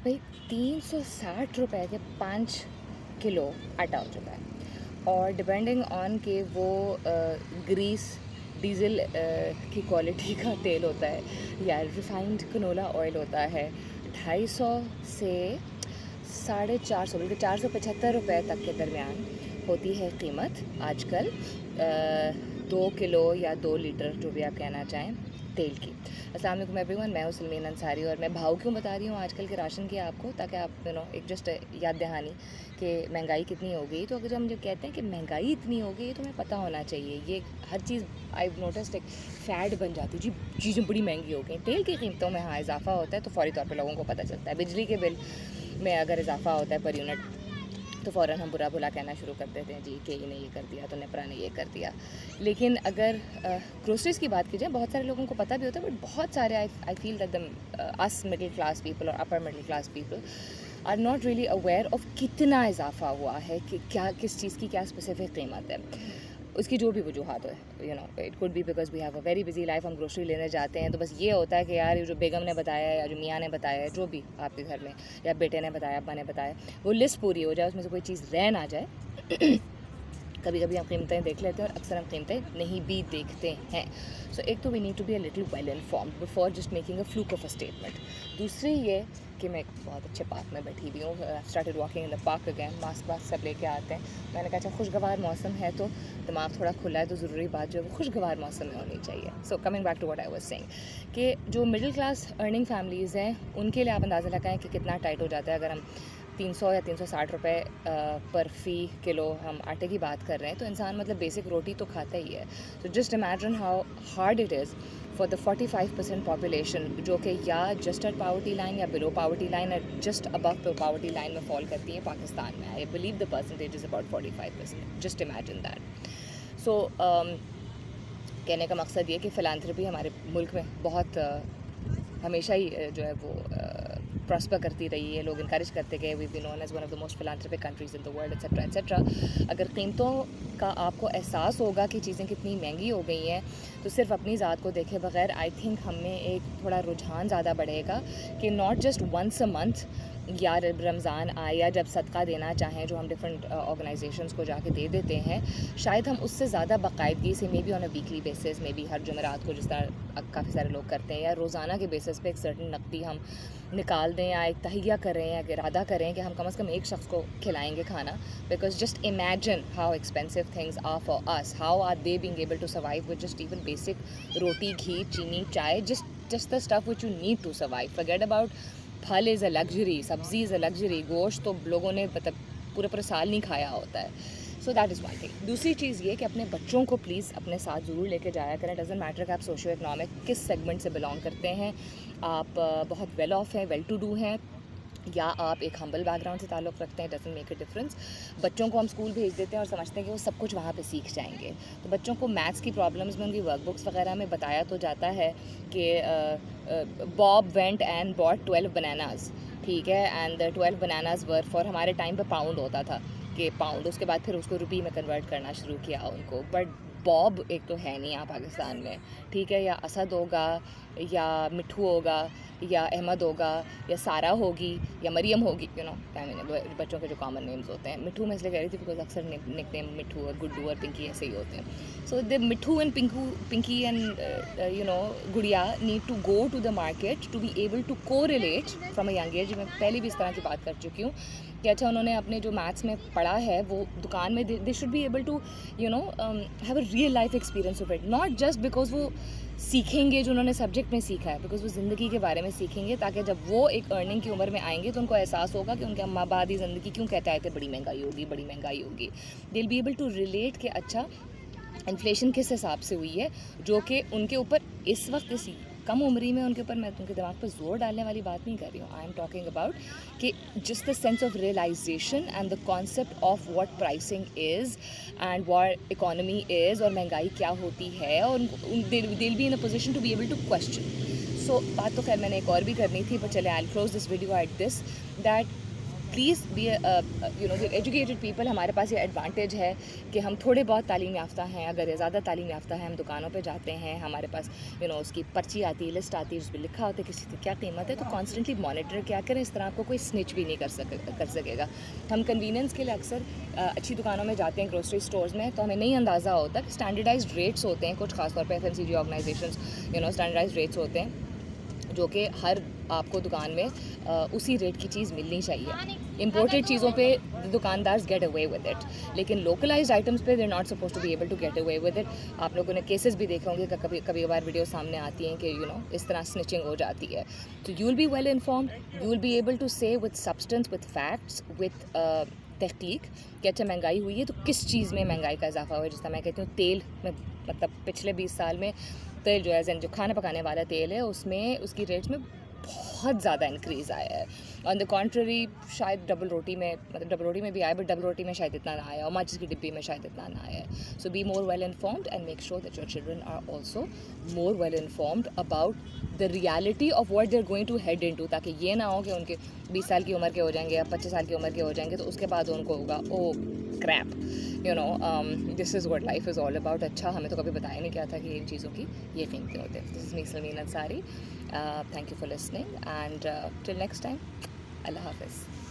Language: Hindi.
भाई 360 रुपए के 5 किलो आटा हो चुका है। और डिपेंडिंग ऑन के वो ग्रीस डीजल की क्वालिटी का तेल होता है या रिफाइंड कनोला ऑयल होता है, 250 से 450 बल्कि 475 रुपये तक के दरमियान होती है कीमत आजकल 2 किलो या 2 लीटर जो भी आप कहना चाहें तेल की। अस्सलाम वालेकुम एवरीवन, मैं हूं सलमीन अंसारी और मैं भाव क्यों बता रही हूँ आजकल के राशन की आपको, ताकि आप एक जस्ट याद दहानी कि महंगाई कितनी हो गई। तो अगर हम जब कहते हैं कि महंगाई इतनी हो गई तो हमें पता होना चाहिए, ये हर चीज़ आई नोटिस्ड एक फैड बन जाती है जी, चीज़ें बड़ी महंगी हो गई। तेल की कीमतों में हाँ इजाफा होता है तो फौरी तौर पर लोगों को पता चलता है। बिजली के बिल में अगर इजाफा होता है पर यूनिट तो फ़ौरन हम बुरा भला कहना शुरू कर देते हैं जी कि इन्हें ये कर दिया तो नेपरा ने ये कर दिया। लेकिन अगर ग्रोसरीज़ की बात की जाए, बहुत सारे लोगों को पता भी होता है, बट बहुत सारे I feel that the us middle class people और upper middle class people are not really aware of कितना इजाफा हुआ है, कि क्या किस चीज़ की क्या स्पेसिफिक कीमत है। उसकी जो भी वजूहत है, it could be because we have a very busy life. हम ग्रोसरी लेने जाते हैं तो बस ये होता है कि यार ये जो बेगम ने बताया है या जो मियाँ ने बताया है, जो भी आपके घर में या बेटे ने बताया, अब्बा ने बताया, वो लिस्ट पूरी हो जाए, उसमें से कोई चीज़ रह ना जाए। कभी कभी हम कीमतें देख लेते हैं और अक्सर हम कीमतें नहीं भी देखते हैं। सो एक तो we need to be a little well informed before just making a fluke of a statement. दूसरी ये कि मैं एक बहुत अच्छे पार्क में बैठी हुई हूँ, started walking in the park again, mask वास्क सब लेके आते हैं। मैंने कहा अच्छा खुशगवार मौसम है तो दिमाग थोड़ा खुला है तो ज़रूरी बात जो है वो खुशगवार मौसम में होनी चाहिए। So coming back to what I was saying कि जो मिडिल क्लास अर्निंग फैमिलीज़ हैं उनके लिए आप अंदाज़ा लगाएं कि कितना टाइट हो जाता है। अगर हम 300 या 360 रुपए पर फ़ी किलो हम आटे की बात कर रहे हैं तो इंसान मतलब बेसिक रोटी तो खाता ही है। तो just imagine how hard it is for the 45% population जो कि या जस्ट एट पावर्टी लाइन या बिलो पावर्टी लाइन या just above the poverty line में फॉल करती है पाकिस्तान में। I believe the percentage is about 45%, just imagine that. So कहने का मकसद ये कि फ़िलांथ्रपी हमारे मुल्क में बहुत हमेशा ही जो है वो प्रॉस्पर करती रही है। लोग इनकरेज करते गए, we be known as one of the most philanthropic countries in the world et cetera et cetera. अगर कीमतों का आपको एहसास होगा कि चीज़ें कितनी महंगी हो गई हैं तो सिर्फ अपनी ज़ात को देखे बगैर आई थिंक हमें एक थोड़ा रुझान ज़्यादा बढ़ेगा कि not just once a month या रमज़ान आए या जब सदका देना चाहें जो हम डिफरेंट ऑर्गेनाइजेशंस को जाके दे देते हैं, शायद हम उससे ज़्यादा बाकायदगी से maybe on a weekly basis, maybe हर जुमेरात को जिस तरह काफ़ी सारे लोग करते हैं, या रोज़ाना के बेसिस पे एक सर्टन नकदी हम निकाल दें या एक तहिया करें या इरादा करें कि हम कम से कम एक शख्स को खिलाएंगे खाना। Because just imagine how expensive things are for us, how are they being able to survive with just even basic roti, ghee, chini, chai, just the stuff which you need to survive. Forget about phal is a luxury, sabzi is a luxury, gosht तो लोगों ने मतलब पूरे साल नहीं खाया होता है। So that is one thing. दूसरी चीज़ ये कि अपने बच्चों को प्लीज़ अपने साथ ज़रूर लेके जाया करें। डजंट मैटर कि आप सोशियो इकनॉमिक किस सेगमेंट से बिलोंग करते हैं, आप बहुत वेल ऑफ हैं, वेल टू डू हैं, या आप एक हम्बल बैकग्राउंड से ताल्लुक़ रखते हैं, डजंट मेक अ डिफरेंस। बच्चों को हम स्कूल भेज देते हैं और समझते हैं कि वो सब कुछ वहाँ पे सीख जाएंगे। तो बच्चों को मैथ्स की प्रॉब्लम्स में उनकी वर्कबुक्स वगैरह में बताया तो जाता है कि Bob went and bought 12 bananas, ठीक है, and the 12 bananas were for, हमारे टाइम पे पाउंड होता था कि पाउंड, उसके बाद फिर उसको रुपी में कन्वर्ट करना शुरू किया उनको। बट बॉब एक तो है नहीं यहाँ पाकिस्तान में, ठीक है, या असद होगा या मिठू होगा या अहमद होगा या सारा होगी या मरियम होगी, आई मीन बच्चों के जो कॉमन नेम्स होते हैं। मिठू मैं इसलिए कह रही थी बिकॉज अक्सर निक नेम मिठू और गुड्डू और पिंकी ऐसे ही होते हैं। So the Mithu and Pinky and Gudiya need to go to the market to be able to correlate from a young age. मैं पहले भी इस तरह की बात कर चुकी हूँ कि अच्छा उन्होंने अपने जो मैथ्स में पढ़ा है वो दुकान में they should be able to have a real life experience of it, not just because वो सीखेंगे जो उन्होंने सब्जेक्ट में सीखा है, बिकॉज वो ज़िंदगी के बारे में सीखेंगे, ताकि जब वो एक अर्निंग की उम्र में आएंगे तो उनको एहसास होगा कि उनके अम्मा बादी ज़िंदगी क्यों कहते आए थे बड़ी महंगाई होगी, बड़ी महंगाई होगी। They will be able to relate कि अच्छा इन्फ्लेशन किस हिसाब से हुई है, जो कि उनके ऊपर इस वक्त इस कम उम्री में उनके ऊपर, मैं उनके दिमाग पर जोर डालने वाली बात नहीं कर रही हूँ। आई एम टॉकिंग अबाउट कि just the sense of realization and the concept of what pricing is and what economy is, और महंगाई क्या होती है, और they will be in a position to be able to question. So बात तो खैर मैंने एक और भी करनी थी, पर चले I will close this video at this, that please be educated people. हमारे पास ये एडवांटेज है कि हम थोड़े बहुत तालीम याफ्ता हैं, अगर ये ज़्यादा तालीम याफ्ता है, हम दुकानों पे जाते हैं, हमारे पास उसकी पर्ची आती है, लिस्ट आती है, उस पर लिखा होता है किसी की क्या कीमत है, तो कॉन्स्टेंटली मॉनिटर क्या करें, इस तरह आपको कोई स्निच भी नहीं कर सकेगा। हम कन्वीनियंस के लिए अक्सर अच्छी दुकानों में जाते हैं, ग्रोसरी स्टोर्स में, तो हमें नहीं अंदाज़ा होता कि स्टैंडर्डाइज्ड रेट्स होते हैं कुछ, खासतौर पर FMCG ऑर्गेनाइजेशंस स्टैंडर्डाइज्ड रेट्स होते हैं जो कि हर आपको दुकान में उसी रेट की चीज़ मिलनी चाहिए। इम्पोर्टेड चीज़ों पे दुकानदार्स गेट अवे विद इट, लेकिन लोकलाइज्ड आइटम्स पे they not suppose to be able to get away with it. आप लोगों ने केसेस भी देखे होंगे कि कभी कभार वीडियो सामने आती हैं कि इस तरह स्निचिंग हो जाती है। तो you will be well informed, you will be able to say with substance, with facts, with तहकीक कि अच्छा महंगाई हुई है तो किस चीज़ में महंगाई का इजाफा हुआ है। जिस तरह मैं कहती हूँ तेल में, मतलब पिछले 20 साल में तेल जो है, जो खाना पकाने वाला तेल है, उसमें उसकी रेट्स में बहुत ज़्यादा इंक्रीज़ आया है। ऑन द कॉन्ट्ररी शायद डबल रोटी में भी आया, बट डबल रोटी में शायद इतना ना आया, और माचिस की डिब्बी में शायद इतना ना आया है। So be more well informed and make sure that your children are also more well informed about the reality of what they are going to head into, ताकि ये ना हो कि उनके 20 साल की उम्र के हो जाएंगे या 25 साल की उम्र के हो जाएंगे तो उसके बाद उनको होगा oh crap, this is what life is all about. अच्छा, हमें तो कभी बताया नहीं क्या था कि इन चीज़ों की ये कीमतें होते हैं। This is me Salmeen Ansari, thank you for listening and till next time, अल्लाह हाफिज़।